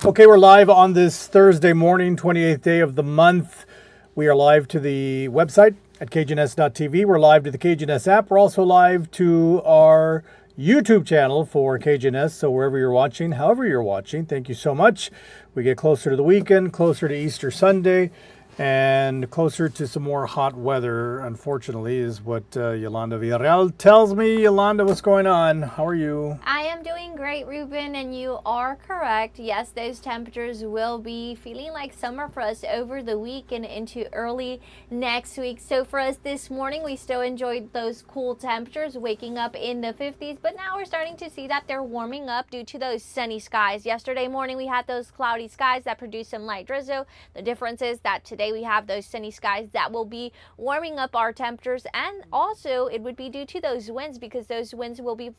Okay, we're live on this Thursday morning, 28th day of the month. We are live to the website at KGNS.tv. We're live to the KGNS app. We're also live to our YouTube channel for KGNS. So wherever you're watching, however you're watching, thank you so much. We get closer to the weekend, closer to Easter Sunday, and closer to some more hot weather, unfortunately, is what Yolanda Villarreal tells me. Yolanda, what's going on? How are you? I am doing great, Ruben, and you are correct. Yes, those temperatures will be feeling like summer for us over the week and into early next week. So for us this morning, we still enjoyed those cool temperatures, waking up in the 50s, but now we're starting to see that they're warming up due to those sunny skies. Yesterday morning, we had those cloudy skies that produced some light drizzle. The difference is that today we have those sunny skies that will be warming up our temperatures, and also it would be due to those winds, because those winds will be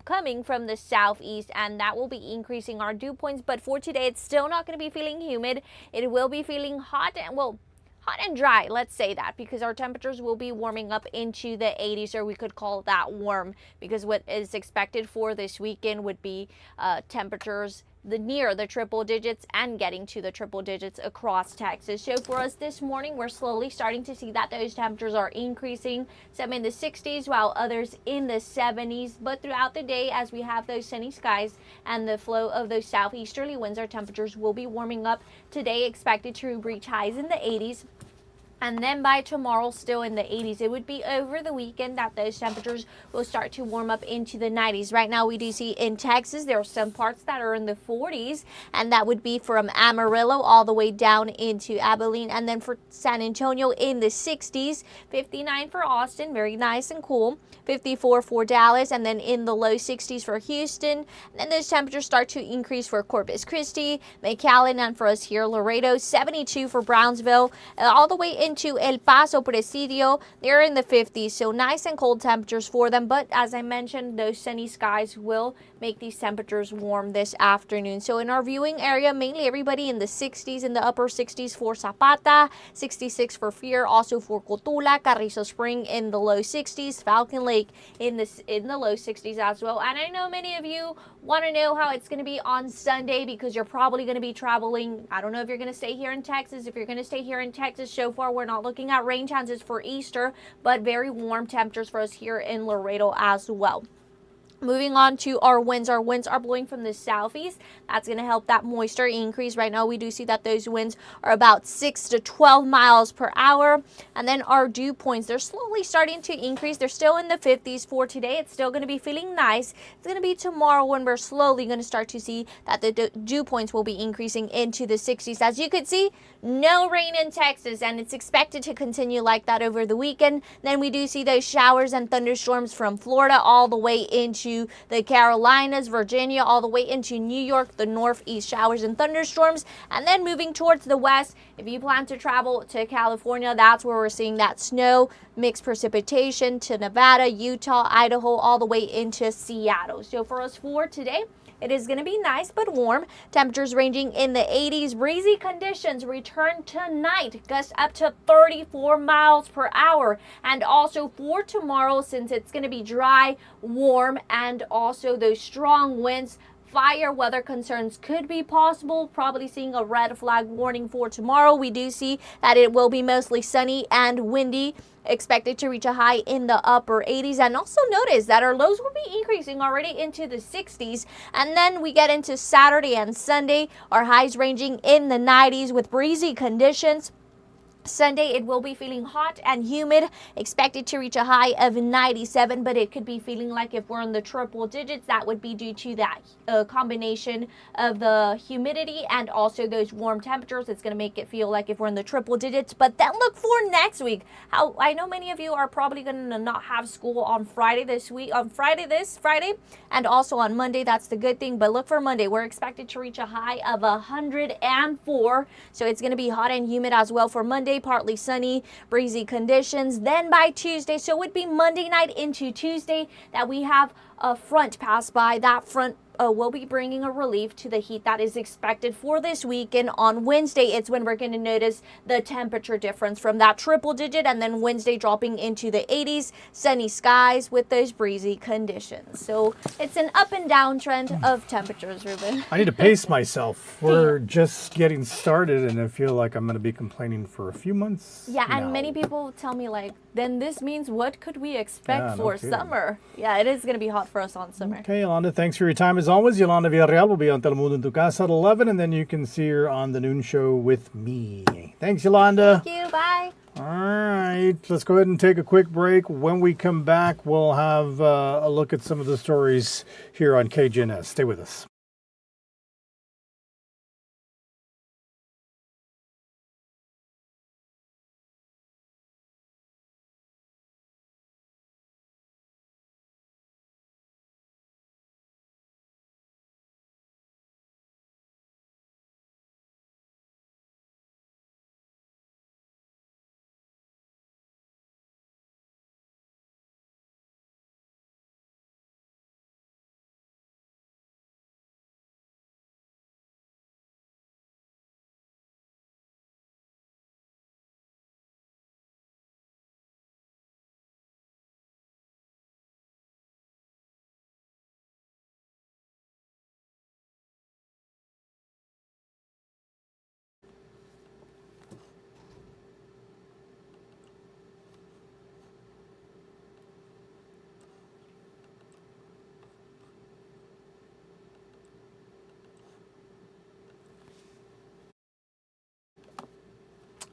coming from the southeast, and that will be increasing our dew points. But for today, it's still not going to be feeling humid. It will be feeling hot and dry, let's say that, because our temperatures will be warming up into the 80s, or we could call that warm, because what is expected for this weekend would be temperatures near the triple digits and getting to the triple digits across Texas. So for us this morning, we're slowly starting to see that those temperatures are increasing, some in the 60s while others in the 70s. But throughout the day, as we have those sunny skies and the flow of those southeasterly winds, our temperatures will be warming up. Today expected to reach highs in the 80s. And then by tomorrow, still in the 80s. It would be over the weekend that those temperatures will start to warm up into the 90s. Right now, we do see in Texas, there are some parts that are in the 40s, and that would be from Amarillo all the way down into Abilene. And then for San Antonio in the 60s, 59 for Austin, very nice and cool, 54 for Dallas, and then in the low 60s for Houston. And then those temperatures start to increase for Corpus Christi, McAllen, and for us here, Laredo, 72 for Brownsville, all the way into El Paso, Presidio, they're in the 50s, so nice and cold temperatures for them. But as I mentioned, those sunny skies will make these temperatures warm this afternoon. So in our viewing area, mainly everybody in the 60s, in the upper 60s for Zapata, 66 for Fear, also for Cotula, Carrizo Spring in the low 60s, Falcon Lake in the low 60s as well. And I know many of you want to know how it's going to be on Sunday, because you're probably going to be traveling. I don't know if you're going to stay here in Texas. If you're going to stay here in Texas, so far we're not looking at rain chances for Easter, but very warm temperatures for us here in Laredo as well. Moving on to our winds. Our winds are blowing from the southeast. That's going to help that moisture increase. Right now, we do see that those winds are about 6 to 12 miles per hour. And then our dew points, they're slowly starting to increase. They're still in the 50s for today. It's still going to be feeling nice. It's going to be tomorrow when we're slowly going to start to see that the dew points will be increasing into the 60s. As you could see, no rain in Texas, and it's expected to continue like that over the weekend. Then we do see those showers and thunderstorms from Florida all the way into the Carolinas, Virginia, all the way into New York, the northeast, showers and thunderstorms. And then moving towards the west, if you plan to travel to California, that's where we're seeing that snow, mixed precipitation to Nevada, Utah, Idaho, all the way into Seattle. So for us for today, it is going to be nice but warm. Temperatures ranging in the 80s. Breezy conditions return tonight. Gusts up to 34 miles per hour. And also for tomorrow, since it's going to be dry, warm, and also those strong winds, fire weather concerns could be possible. Probably seeing a red flag warning for tomorrow. We do see that it will be mostly sunny and windy, expected to reach a high in the upper 80s. And also notice that our lows will be increasing already into the 60s. And then we get into Saturday and Sunday, our highs ranging in the 90s with breezy conditions. Sunday, it will be feeling hot and humid, expected to reach a high of 97, but it could be feeling like if we're in the triple digits, that would be due to that combination of the humidity and also those warm temperatures. It's going to make it feel like if we're in the triple digits. But then look for next week. How I know many of you are probably going to not have school on Friday this week, this Friday, and also on Monday. That's the good thing. But look for Monday. We're expected to reach a high of 104. So it's going to be hot and humid as well for Monday. Partly sunny, breezy conditions. Then by Tuesday, so it would be Monday night into Tuesday, that we have a front pass by. That front will be bringing a relief to the heat that is expected for this weekend. On Wednesday, it's when we're going to notice the temperature difference from that triple digit, and then Wednesday dropping into the 80s, sunny skies with those breezy conditions. So it's an up and down trend of temperatures, Ruben. I need to pace myself. We're just getting started, and I feel like I'm going to be complaining for a few months. Yeah, and now. many people tell me, like, then this means what could we expect Yeah, no for kidding. summer? Yeah, it is going to be hot for us on summer. Okay, Yolanda, thanks for your time as always. Yolanda Villarreal will be on Telemundo en tu Casa at 11, and then you can see her on the noon show with me. Thanks, Yolanda. Thank you. Bye. All right, let's go ahead and take a quick break. When we come back, we'll have a look at some of the stories here on KGNS. Stay with us.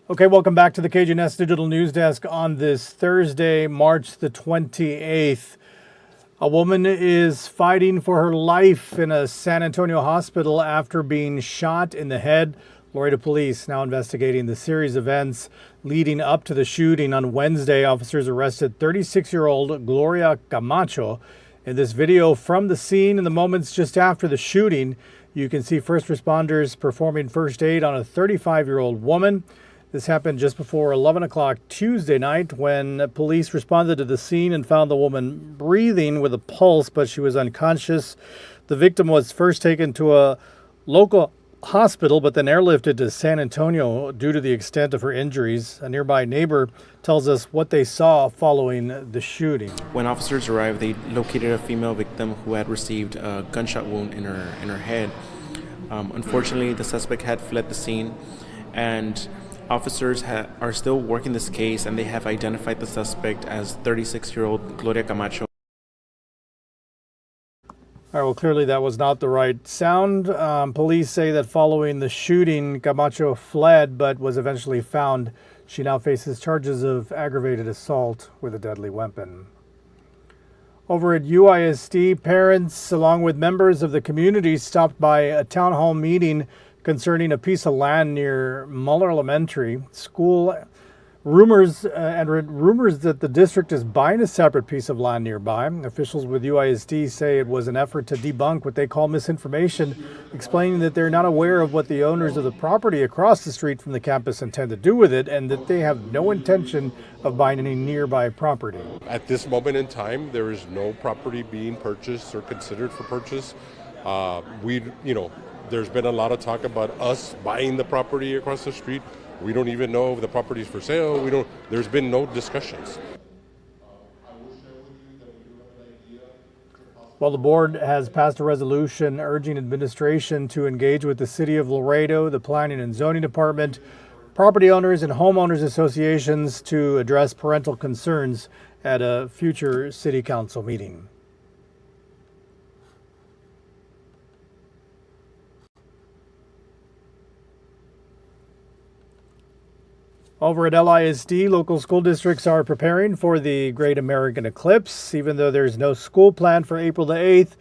Okay, welcome back to the KGNS Digital News Desk on this Thursday, March the 28th. A woman is fighting for her life in a San Antonio hospital after being shot in the head. Laredo police now investigating the series of events leading up to the shooting. On Wednesday, officers arrested 36-year-old Gloria Camacho. In this video from the scene in the moments just after the shooting, you can see first responders performing first aid on a 35-year-old woman. This happened just before 11 o'clock Tuesday night when police responded to the scene and found the woman breathing with a pulse, but she was unconscious. The victim was first taken to a local hospital, but then airlifted to San Antonio due to the extent of her injuries. A nearby neighbor tells us what they saw following the shooting. When officers arrived, they located a female victim who had received a gunshot wound in her head. Unfortunately, the suspect had fled the scene, and officers are still working this case, and they have identified the suspect as 36-year-old Gloria Camacho. All right, well, clearly that was not the right sound. Police say that following the shooting, Camacho fled but was eventually found. She now faces charges of aggravated assault with a deadly weapon. Over at UISD, parents, along with members of the community, stopped by a town hall meeting concerning a piece of land near Muller Elementary School. Rumors that the district is buying a separate piece of land nearby. Officials with UISD say it was an effort to debunk what they call misinformation, explaining that they're not aware of what the owners of the property across the street from the campus intend to do with it, and that they have no intention of buying any nearby property. At this moment in time, there is no property being purchased or considered for purchase. There's been a lot of talk about us buying the property across the street. We don't even know if the property is for sale. There's been no discussions. Well, the board has passed a resolution urging administration to engage with the City of Laredo, the Planning and Zoning Department, property owners, and homeowners associations to address parental concerns at a future City Council meeting. Over at LISD, local school districts are preparing for the Great American Eclipse. Even though there's no school planned for April the 8th,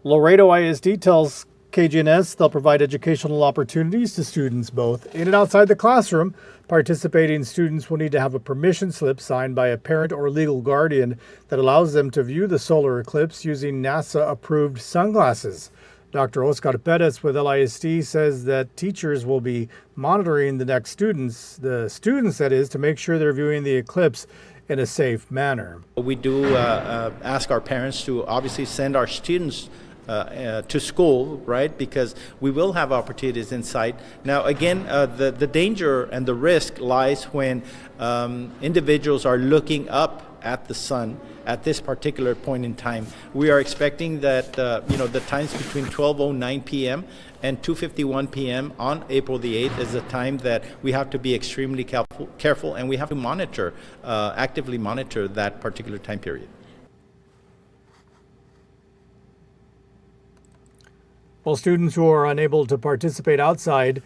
Laredo ISD tells KGNS they'll provide educational opportunities to students both in and outside the classroom. Participating students will need to have a permission slip signed by a parent or legal guardian that allows them to view the solar eclipse using NASA-approved sunglasses. Dr. Oscar Perez with LISD says that teachers will be monitoring the students that is, to make sure they're viewing the eclipse in a safe manner. We do ask our parents to obviously send our students to school, right? Because we will have opportunities in sight. Now, again, the danger and the risk lies when individuals are looking up at the sun at this particular point in time. We are expecting that the times between 12:09 p.m. and 2:51 p.m. on April the 8th is the time that we have to be extremely careful, and we have to actively monitor that particular time period. Well, students who are unable to participate outside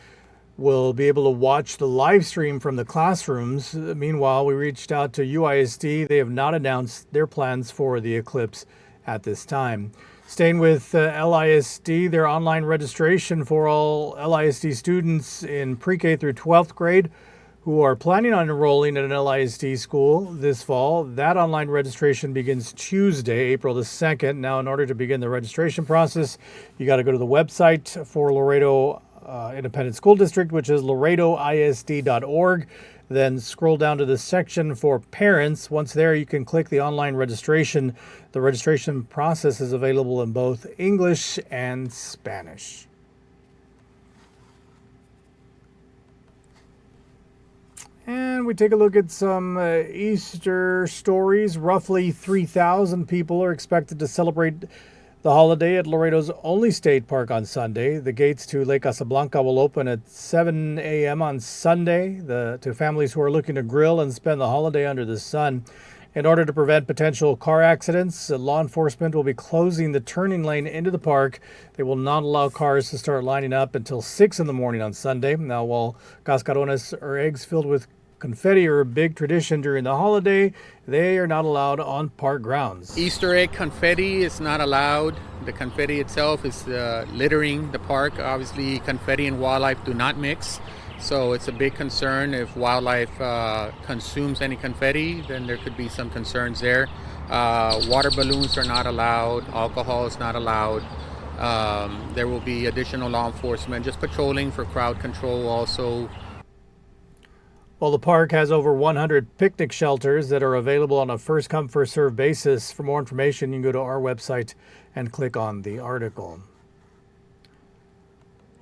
will be able to watch the live stream from the classrooms. Meanwhile, we reached out to UISD. They have not announced their plans for the eclipse at this time. Staying with LISD, their online registration for all LISD students in pre-K through 12th grade who are planning on enrolling at an LISD school this fall. That online registration begins Tuesday, April the 2nd. Now, in order to begin the registration process, you got to go to the website for Laredo Independent School District, which is laredoisd.org. Then scroll down to the section for parents. Once there, you can click the online registration. The registration process is available in both English and Spanish. And we take a look at some Easter stories. Roughly 3,000 people are expected to celebrate the holiday at Laredo's only state park on Sunday. The gates to Lake Casablanca will open at 7 a.m. on Sunday to families who are looking to grill and spend the holiday under the sun. In order to prevent potential car accidents, law enforcement will be closing the turning lane into the park. They will not allow cars to start lining up until 6 in the morning on Sunday. Now, while cascarones or eggs filled with confetti are a big tradition during the holiday, they are not allowed on park grounds. Easter egg confetti is not allowed. The confetti itself is littering the park. Obviously, confetti and wildlife do not mix. So it's a big concern. If wildlife consumes any confetti, then there could be some concerns there. Water balloons are not allowed. Alcohol is not allowed. There will be additional law enforcement just patrolling for crowd control also. Well, the park has over 100 picnic shelters that are available on a first-come, first-served basis. For more information, you can go to our website and click on the article.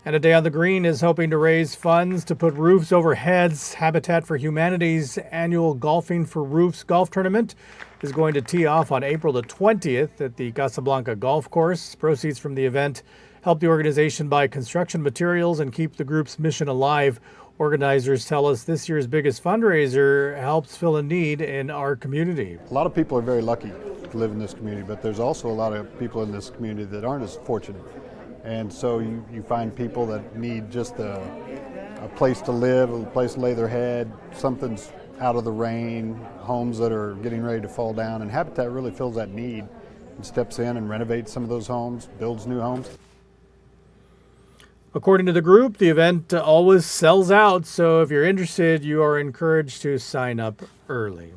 And A Day on the Green is hoping to raise funds to put roofs over heads. Habitat for Humanity's annual Golfing for Roofs golf tournament is going to tee off on April the 20th at the Casablanca Golf Course. Proceeds from the event help the organization buy construction materials and keep the group's mission alive. Organizers tell us this year's biggest fundraiser helps fill a need in our community. A lot of people are very lucky to live in this community, but there's also a lot of people in this community that aren't as fortunate. And so you find people that need just a place to live, a place to lay their head, something's out of the rain, homes that are getting ready to fall down, and Habitat really fills that need and steps in and renovates some of those homes, builds new homes. According to the group, the event always sells out, so if you're interested, you are encouraged to sign up early.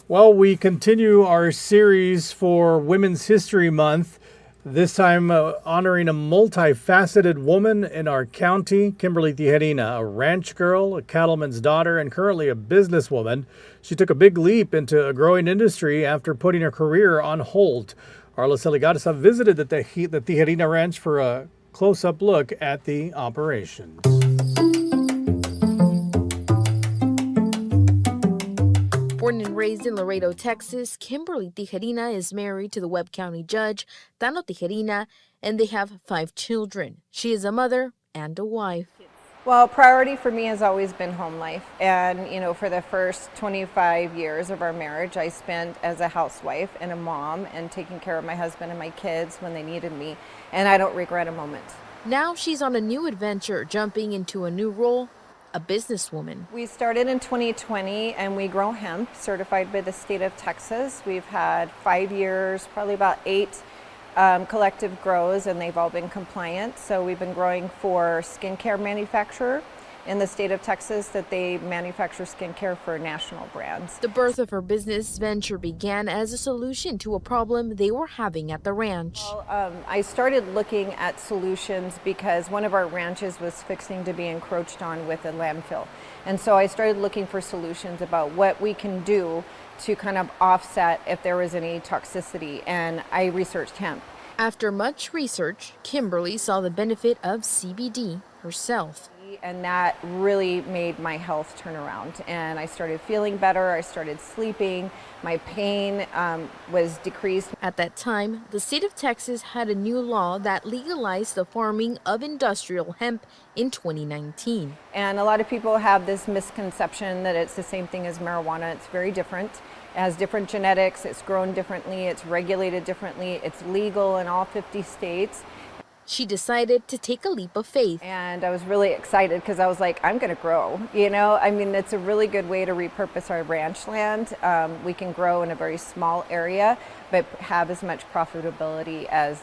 Well, we continue our series for Women's History Month, this time honoring a multifaceted woman in our county, Kimberly Tijerina, a ranch girl, a cattleman's daughter, and currently a businesswoman. She took a big leap into a growing industry after putting her career on hold. Araceli Garza visited the Tijerina Ranch for a close-up look at the operation. Born and raised in Laredo, Texas, Kimberly Tijerina is married to the Webb County Judge, Tano Tijerina, and they have 5 children. She is a mother and a wife. Well, priority for me has always been home life. And, for the first 25 years of our marriage, I spent as a housewife and a mom and taking care of my husband and my kids when they needed me. And I don't regret a moment. Now she's on a new adventure, jumping into a new role, a businesswoman. We started in 2020 and we grow hemp, certified by the state of Texas. We've had 5 years, probably about 8 collective grows, and they've all been compliant. So we've been growing for skincare manufacturer in the state of Texas that they manufacture skincare for national brands. The birth of her business venture began as a solution to a problem they were having at the ranch. Well, I started looking at solutions because one of our ranches was fixing to be encroached on with a landfill. And so I started looking for solutions about what we can do to kind of offset if there was any toxicity, and I researched hemp. After much research, Kimberly saw the benefit of CBD herself. And that really made my health turn around. And I started feeling better. I started sleeping. My pain was decreased. At that time, the state of Texas had a new law that legalized the farming of industrial hemp in 2019. And a lot of people have this misconception that it's the same thing as marijuana. It's very different. It has different genetics. It's grown differently. It's regulated differently. It's legal in all 50 states. She decided to take a leap of faith. And I was really excited because I was like, I'm going to grow. You know, I mean, it's a really good way to repurpose our ranch land. We can grow in a very small area, but have as much profitability as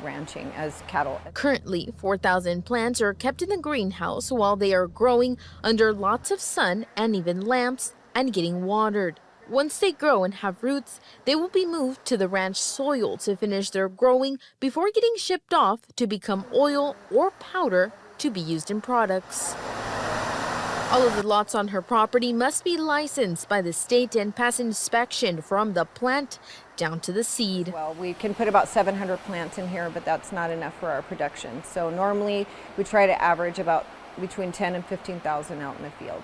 ranching, as cattle. Currently, 4,000 plants are kept in the greenhouse while they are growing under lots of sun and even lamps and getting watered. Once they grow and have roots, they will be moved to the ranch soil to finish their growing before getting shipped off to become oil or powder to be used in products. All of the lots on her property must be licensed by the state and pass inspection from the plant down to the seed. Well, we can put about 700 plants in here, but that's not enough for our production. So normally we try to average about between 10 and 15,000 out in the field.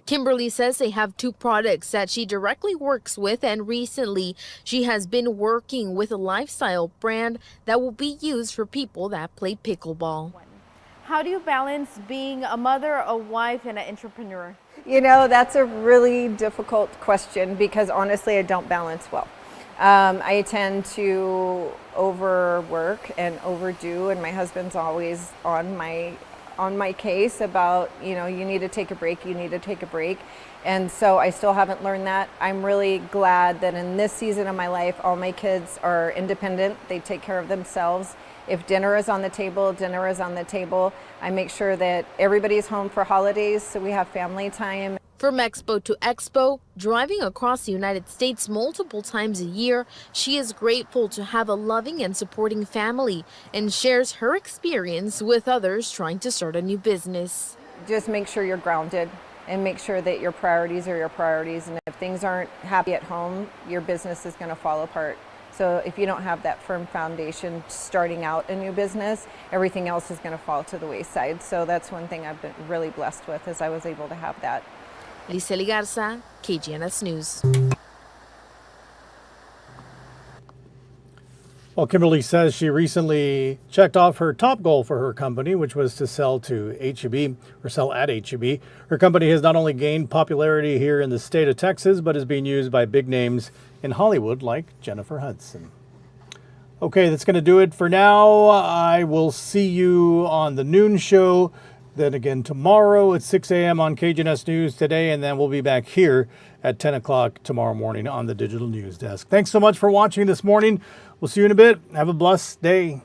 Kimberly says they have 2 products that she directly works with, and recently she has been working with a lifestyle brand that will be used for people that play pickleball. How do you balance being a mother, a wife, and an entrepreneur? You know, that's a really difficult question because honestly, I don't balance well. I tend to overwork and overdo, and my husband's always on my case about, you know, you need to take a break, you need to take a break. And so I still haven't learned that. I'm really glad that in this season of my life, all my kids are independent. They take care of themselves. If dinner is on the table, dinner is on the table. I make sure that everybody's home for holidays, so we have family time. From expo to expo, driving across the United States multiple times a year, she is grateful to have a loving and supporting family and shares her experience with others trying to start a new business. Just make sure you're grounded and make sure that your priorities are your priorities. And if things aren't happy at home, your business is going to fall apart. So if you don't have that firm foundation starting out a new business, everything else is going to fall to the wayside. So that's one thing I've been really blessed with, is I was able to have that. Liseli Garza, KGNS News. Well, Kimberly says she recently checked off her top goal for her company, which was to sell to H-E-B, or sell at H-E-B. Her company has not only gained popularity here in the state of Texas, but is being used by big names in Hollywood like Jennifer Hudson. Okay, that's going to do it for now. I will see you on the noon show. Then again tomorrow at 6 a.m. on KGNS News Today, and then we'll be back here at 10 o'clock tomorrow morning on the Digital News Desk. Thanks so much for watching this morning. We'll see you in a bit. Have a blessed day.